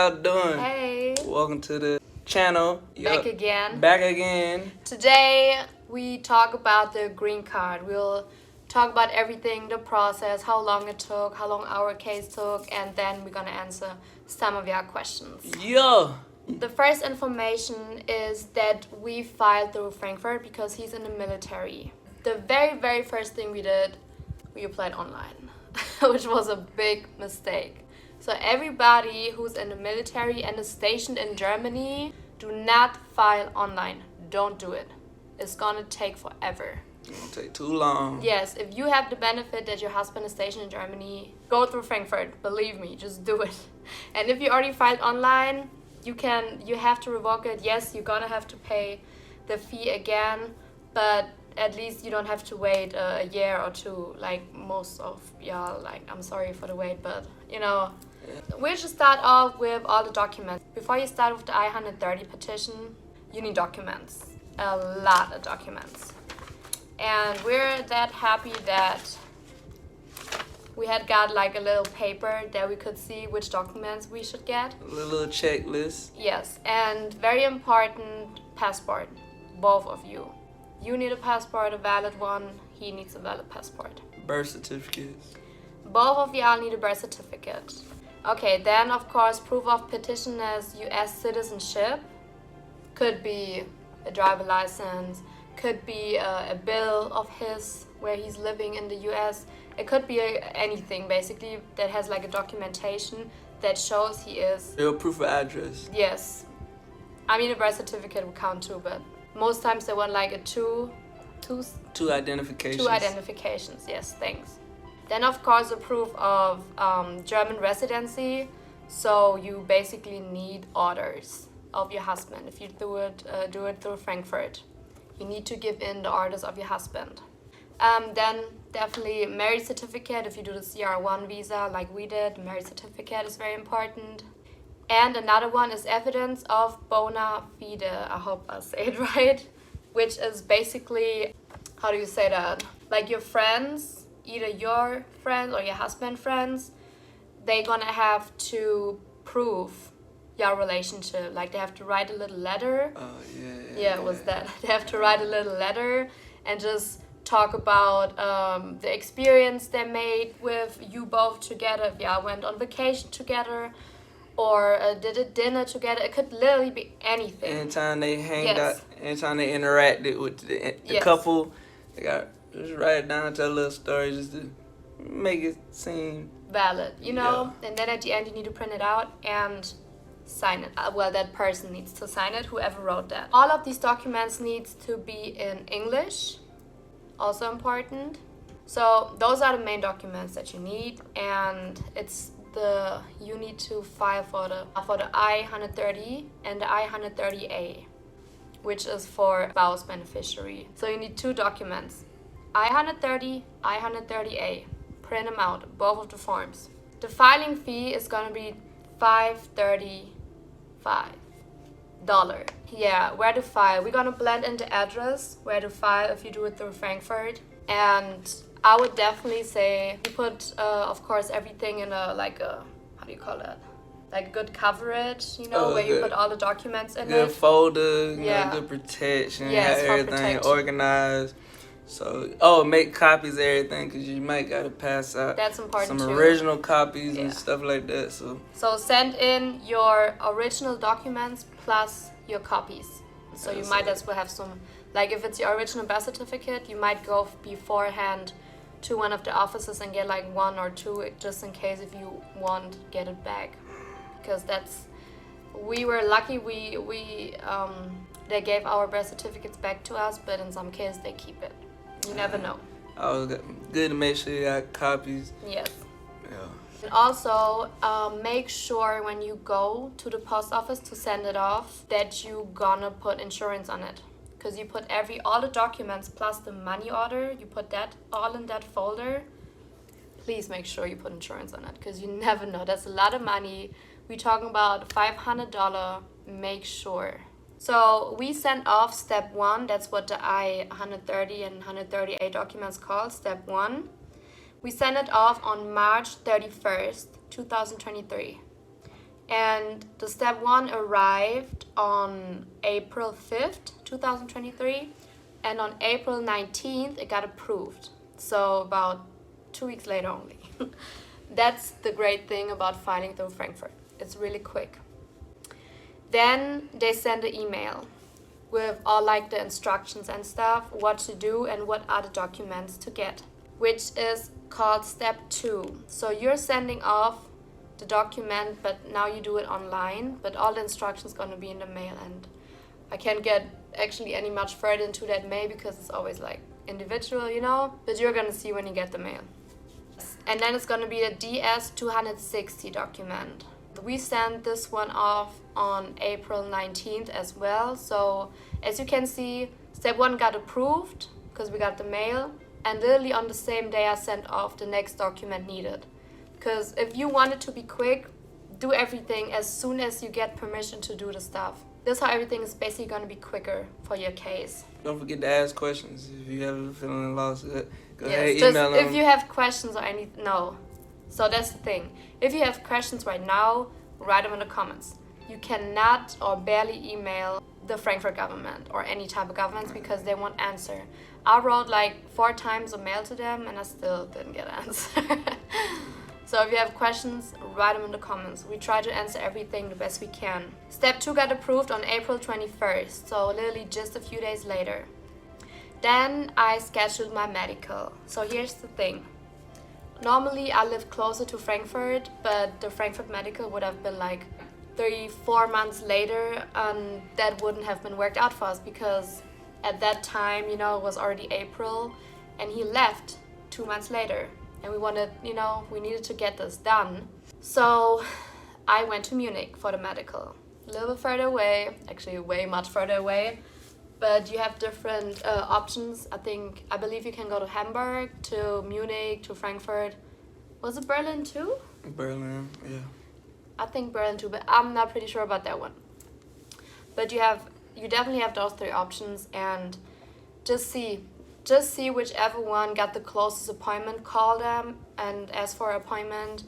y'all doing? Hey. Welcome to the channel. Back again. Back again. Today we talk about the green card. We'll talk about everything, the process, how long it took, how long our case took, and then we're gonna answer some of your questions. Yeah. The first information is that we filed through Frankfurt because he's in the military. The very first thing we did, we applied online, which was a big mistake. So everybody who's in the military and is stationed in Germany, do not file online. Don't do it. It's gonna take forever. It's gonna take too long. Yes, if you have the benefit that your husband is stationed in Germany, go through Frankfurt. Believe me, just do it. And if you already filed online, you have to revoke it. Yes, you're gonna have to pay the fee again, but at least you don't have to wait a year or two like most of y'all. Like, I'm sorry for the wait, but you know, we'll just start off with all the documents. Before you start with the I-130 petition, you need documents, a lot of documents. And we're that happy that we had got like a little paper that we could see which documents we should get. A little checklist. Yes, and very important, passport, both of you. You need a passport, a valid one. He needs a valid passport. Birth certificates. Both of y'all need a birth certificate. Okay, then of course proof of petitioner's US citizenship. Could be a driver license, could be a bill of his where he's living in the US. It could be anything basically that has like a documentation that shows he is. Real proof of address. Yes. I mean, a birth certificate would count too, but most times they want like a two identifications. Two identifications, yes, thanks. Then of course a proof of German residency. So you basically need orders of your husband. If you do it through Frankfurt, you need to give in the orders of your husband. Then definitely marriage certificate. If you do the CR1 visa like we did, marriage certificate is very important. And another one is evidence of bona fide. I hope I say it right. Which is basically, how do you say that? Like your friends, either your friends or your husband friends, they're gonna have to prove your relationship. Like they have to write a little letter. Oh, yeah. Yeah, it was that. They have to write a little letter and just talk about the experience they made with you both together. If y'all went on vacation together or did a dinner together. It could literally be anything. Anytime they hanged out, anytime they interacted with the couple, they got just write it down, tell a little story just to make it seem valid, you know? Yeah. And then at the end you need to print it out and sign it. Well, that person needs to sign it, whoever wrote that. All of these documents needs to be in English, also important. So those are the main documents that you need, and you need to file for the I-130 and the I-130A, which is for spouse beneficiary. So you need two documents, I-130, I-130A. Print them out, both of the forms. The filing fee is gonna be $535. Yeah, where to file. We're gonna blend in the address, where to file if you do it through Frankfurt. And I would definitely say you put, of course, everything in how do you call that? Like good coverage, you know, where you put all the documents in good it. folder, good protection, yes, have everything organized. So, make copies of everything because you might gotta pass out. That's important some too. Original copies and stuff like that. So send in your original documents plus your copies. So you might as well have some. Like if it's your original birth certificate, you might go beforehand to one of the offices and get like one or two just in case if you want get it back. Because we were lucky they gave our birth certificates back to us, but in some cases they keep it. You never know. Oh, good to make sure you got copies. Yes. Yeah. And also, make sure when you go to the post office to send it off that you gonna put insurance on it. Because you put all the documents plus the money order, you put that all in that folder. Please make sure you put insurance on it because you never know. That's a lot of money. We're talking about $500. Make sure. So we sent off step 1. That's what the I-130 and 130A documents called, step 1. We sent it off on March 31st, 2023. And the step 1 arrived on April 5th, 2023. And on April 19th, it got approved. So about 2 weeks later only. That's the great thing about filing through Frankfurt. It's really quick. Then they send an email with all like the instructions and stuff, what to do and what are the documents to get, which is called step 2. So you're sending off the document, but now you do it online, but all the instructions gonna be in the mail, and I can't get actually any much further into that mail because it's always like individual, you know, but you're gonna see when you get the mail. And then it's gonna be the DS-260 document. We sent this one off on April 19th as well. So as you can see, step 1 got approved because we got the mail, and literally on the same day I sent off the next document needed. Because if you want it to be quick, do everything as soon as you get permission to do the stuff. This is how everything is basically going to be quicker for your case. Don't forget to ask questions if you ever feeling lost. Go ahead, Yes, email just them. if you have questions or anything, no. So that's the thing. If you have questions right now, write them in the comments. You cannot or barely email the Frankfurt government or any type of governments because they won't answer. I wrote like 4 times a mail to them and I still didn't get an answer. So if you have questions, write them in the comments. We try to answer everything the best we can. Step 2 got approved on April 21st, so literally just a few days later. Then I scheduled my medical. So here's the thing. Normally I live closer to Frankfurt, but the Frankfurt medical would have been like 3-4 months later, and that wouldn't have been worked out for us because at that time, you know, it was already April and he left 2 months later. And we wanted, you know, we needed to get this done. So I went to Munich for the medical. A little bit further away, actually way much further away. But you have different options. I believe you can go to Hamburg, to Munich, to Frankfurt. Was it Berlin too? Berlin, yeah. I think Berlin too, but I'm not pretty sure about that one. But you definitely have those 3 options, and just see whichever one got the closest appointment, call them and ask for an appointment.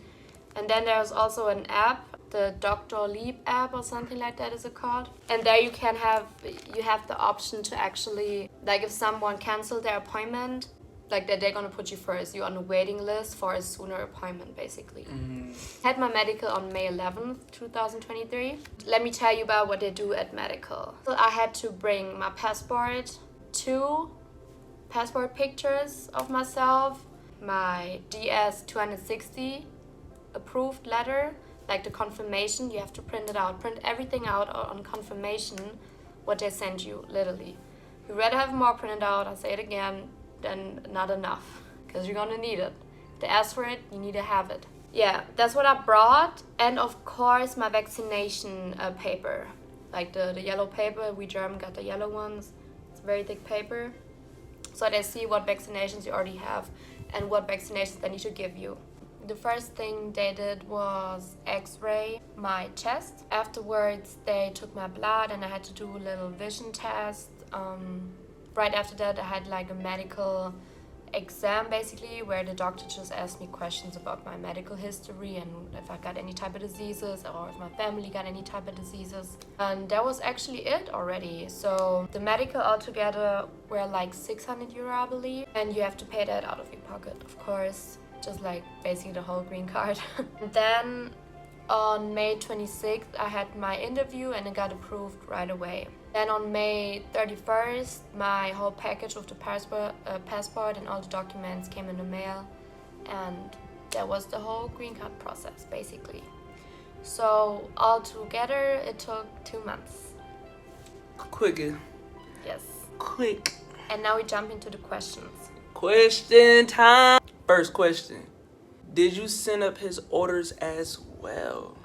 And then there's also an app, the Dr. Leap app or something like that is it called. And there you have the option to actually, like if someone canceled their appointment, like that they're gonna put you first. You're on a waiting list for a sooner appointment basically. Had my medical on May 11th, 2023. Let me tell you about what they do at medical. So I had to bring my passport, 2 passport pictures of myself, my DS-260 approved letter, like the confirmation. You have to print it out, print everything out on confirmation, what they send you, literally. You'd rather have more printed out, I'll say it again, than not enough, because you're gonna need it. If they ask for it, you need to have it. Yeah, that's what I brought, and of course my vaccination paper, like the yellow paper. We German got the yellow ones. It's very thick paper. So they see what vaccinations you already have and what vaccinations they need to give you. The first thing they did was x-ray my chest. Afterwards, they took my blood and I had to do a little vision test. Right after that, I had like a medical exam basically, where the doctor just asked me questions about my medical history and if I got any type of diseases or if my family got any type of diseases. And that was actually it already. So the medical altogether were like 600 euro, I believe, and you have to pay that out of your pocket, of course, just like basically the whole green card. Then on May 26th, I had my interview and it got approved right away. Then on May 31st, my whole package of the passport and all the documents came in the mail, and that was the whole green card process, basically. So all together, it took 2 months. Quicker. Yes. Quick. And now we jump into the questions. Question time. First question. Did you send up his orders as well?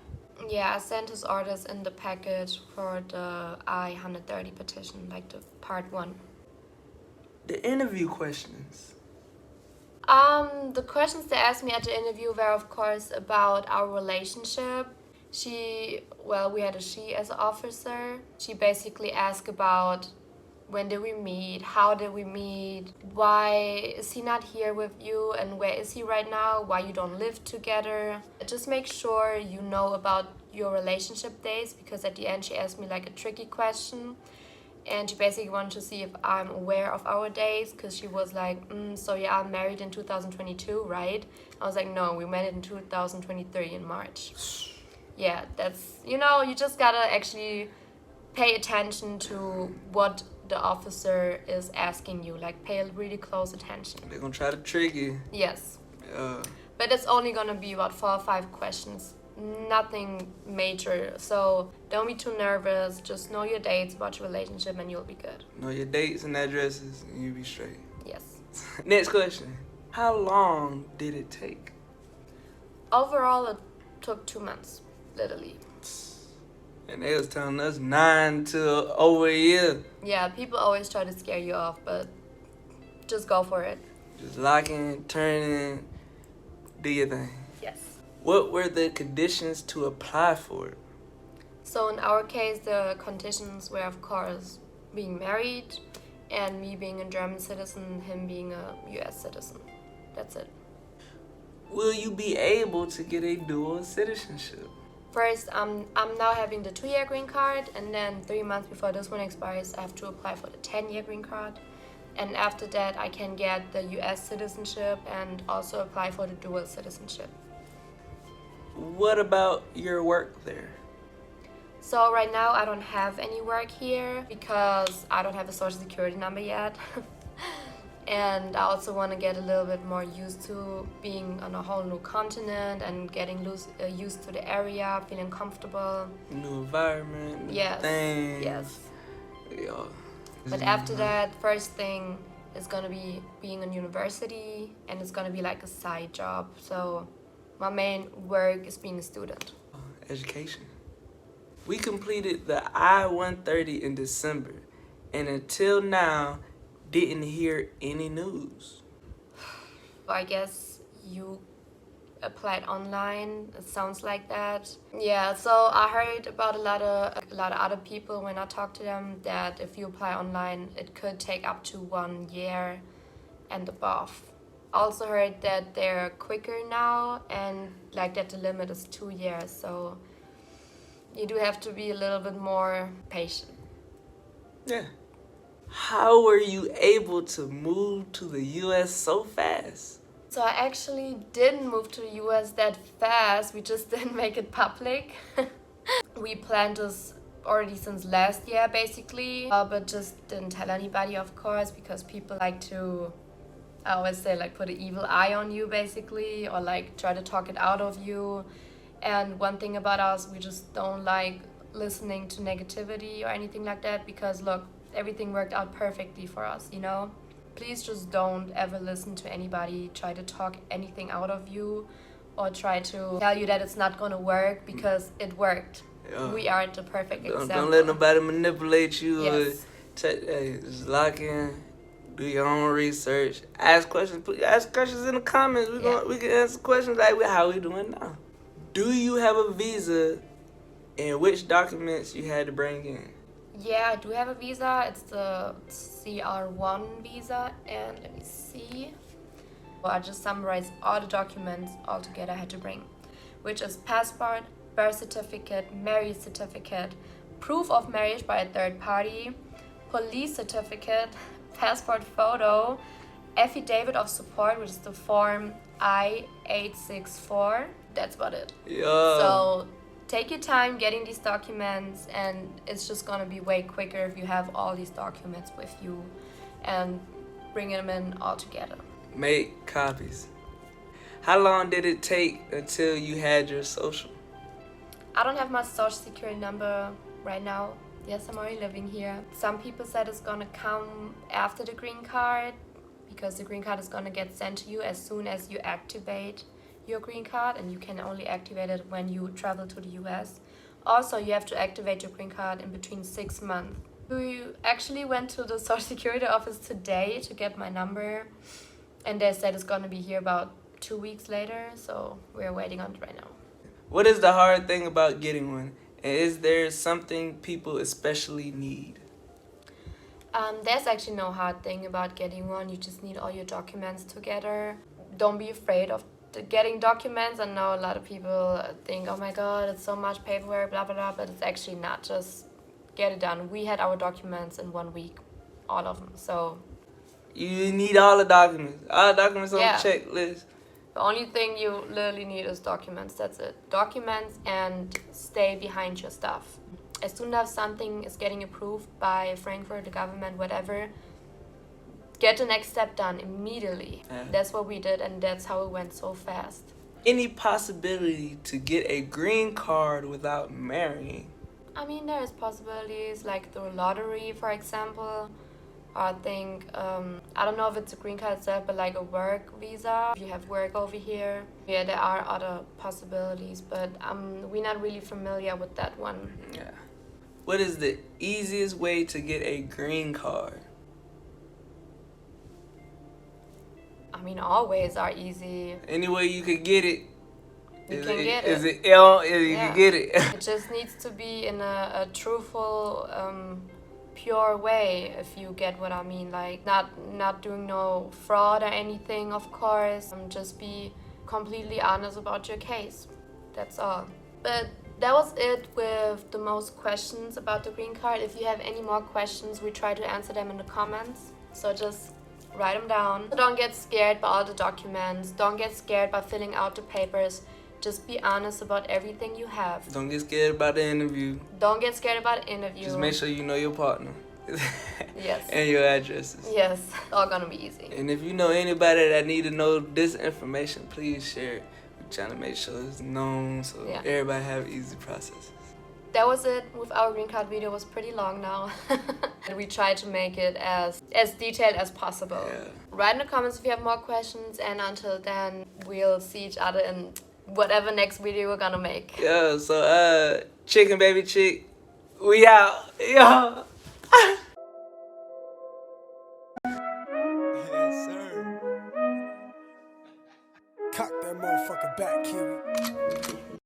Yeah, I sent his orders in the package for the I-130 petition, like the part 1. The interview questions. The questions they asked me at the interview were, of course, about our relationship. We had a she as an officer. She basically asked about when did we meet, how did we meet, why is he not here with you, and where is he right now, why you don't live together. Just make sure you know about your relationship days, because at the end she asked me like a tricky question, and she basically wanted to see if I'm aware of our days, because she was like, so yeah, I'm married in 2022, right? I was like, no, we met in 2023 in March. Yeah, that's, you just gotta actually pay attention to what the officer is asking you. Like, pay really close attention. They're gonna try to trick you. Yes. Yeah. But it's only gonna be about 4 or 5 questions. Nothing major. So don't be too nervous. Just know your dates about your relationship and you'll be good. Know your dates and addresses and you'll be straight. Yes. Next question. How long did it take? Overall, it took 2 months, literally. And they was telling us 9 to over a year. Yeah, people always try to scare you off, but just go for it. Just lock in, turn in, do your thing. Yes. What were the conditions to apply for it? So in our case, the conditions were, of course, being married and me being a German citizen, him being a US citizen. That's it. Will you be able to get a dual citizenship? First, I'm now having the 2-year green card, and then 3 months before this one expires, I have to apply for the 10-year green card. And after that, I can get the US citizenship and also apply for the dual citizenship. What about your work there? So right now, I don't have any work here because I don't have a social security number yet. And I also want to get a little bit more used to being on a whole new continent and getting used to the area, feeling comfortable. New environment, new things. Yes. Yeah. But after that, first thing is going to be being in university, and it's going to be like a side job. So my main work is being a student. Education. We completed the I-130 in December, and until now, didn't hear any news. I guess you applied online. It sounds like that. Yeah, so I heard about a lot of other people when I talked to them that if you apply online, it could take up to 1 year and above. I also heard that they're quicker now and like that the limit is 2 years. So you do have to be a little bit more patient. Yeah. How were you able to move to the US so fast? So I actually didn't move to the US that fast. We just didn't make it public. We planned this already since last year, basically, but just didn't tell anybody, of course, because people like to, I always say, like, put an evil eye on you, basically, or like try to talk it out of you. And one thing about us, we just don't like listening to negativity or anything like that, because look, everything worked out perfectly for us, Please just don't ever listen to anybody try to talk anything out of you or try to tell you that it's not going to work, because it worked. Yeah. We are the perfect example. Don't let nobody manipulate you. Yes. Just lock in, do your own research, ask questions. Ask questions in the comments. We can answer questions like how we doing now. Do you have a visa, and which documents you had to bring in? Yeah, I do have a visa. It's the CR1 visa, and let me see. I just summarized all the documents all together I had to bring, which is passport, birth certificate, marriage certificate, proof of marriage by a third party, police certificate, passport photo, affidavit of support, which is the form I-864. That's about it. Yeah. So take your time getting these documents, and it's just gonna be way quicker if you have all these documents with you and bring them in all together. Make copies. How long did it take until you had your social? I don't have my social security number right now. Yes, I'm already living here. Some people said it's gonna come after the green card, because the green card is gonna get sent to you as soon as you activate your green card, and you can only activate it when you travel to the US. Also, you have to activate your green card in between 6 months. We actually went to the Social Security office today to get my number, and they said it's gonna be here about 2 weeks later, so we're waiting on it right now. What is the hard thing about getting one? And is there something people especially need? There's actually no hard thing about getting one. You just need all your documents together. Don't be afraid of getting documents. I know a lot of people think, oh my god, it's so much paperwork, blah blah blah, but it's actually not. Just get it done. We had our documents in 1 week, all of them. So you need all the documents. All the documents on Yeah. the checklist. the only thing you literally need is documents. That's it. Documents, and stay behind your stuff. As soon as something is getting approved by Frankfurt, the government, whatever, get the next step done immediately. Yeah. That's what we did, and that's how it went so fast. Any possibility to get a green card without marrying? I mean, there's possibilities like through lottery, for example. I think, I don't know if it's a green card itself, but like a work visa. If you have work over here. Yeah, there are other possibilities, but we're not really familiar with that one. Yeah. What is the easiest way to get a green card? I mean, all ways are easy. Any way you could get it. You can get Is it. it you Yeah. can get it. It just needs to be in a truthful, pure way, if you get what I mean. Like not doing no fraud or anything, of course. Just be completely honest about your case. That's all. But that was it with the most questions about the green card. If you have any more questions, we try to answer them in the comments. So just write them down. Don't get scared by all the documents. Don't get scared by filling out the papers. Just be honest about everything you have. Don't get scared about the interview. Don't get scared about the interview. Just make sure you know your partner. Yes. And your addresses. Yes, it's all gonna be easy. And if you know anybody that need to know this information, please share it. We're trying to make sure it's known so Yeah. everybody have easy processes. That was it with our green card video. It was pretty long now. And we tried to make it as detailed as possible. Yeah. Write in the comments if you have more questions, and until then, we'll see each other in whatever next video we're gonna make. Yeah, so chicken baby chick, we out. Yeah. Yes, sir. Cock that motherfucker back, Kiwi.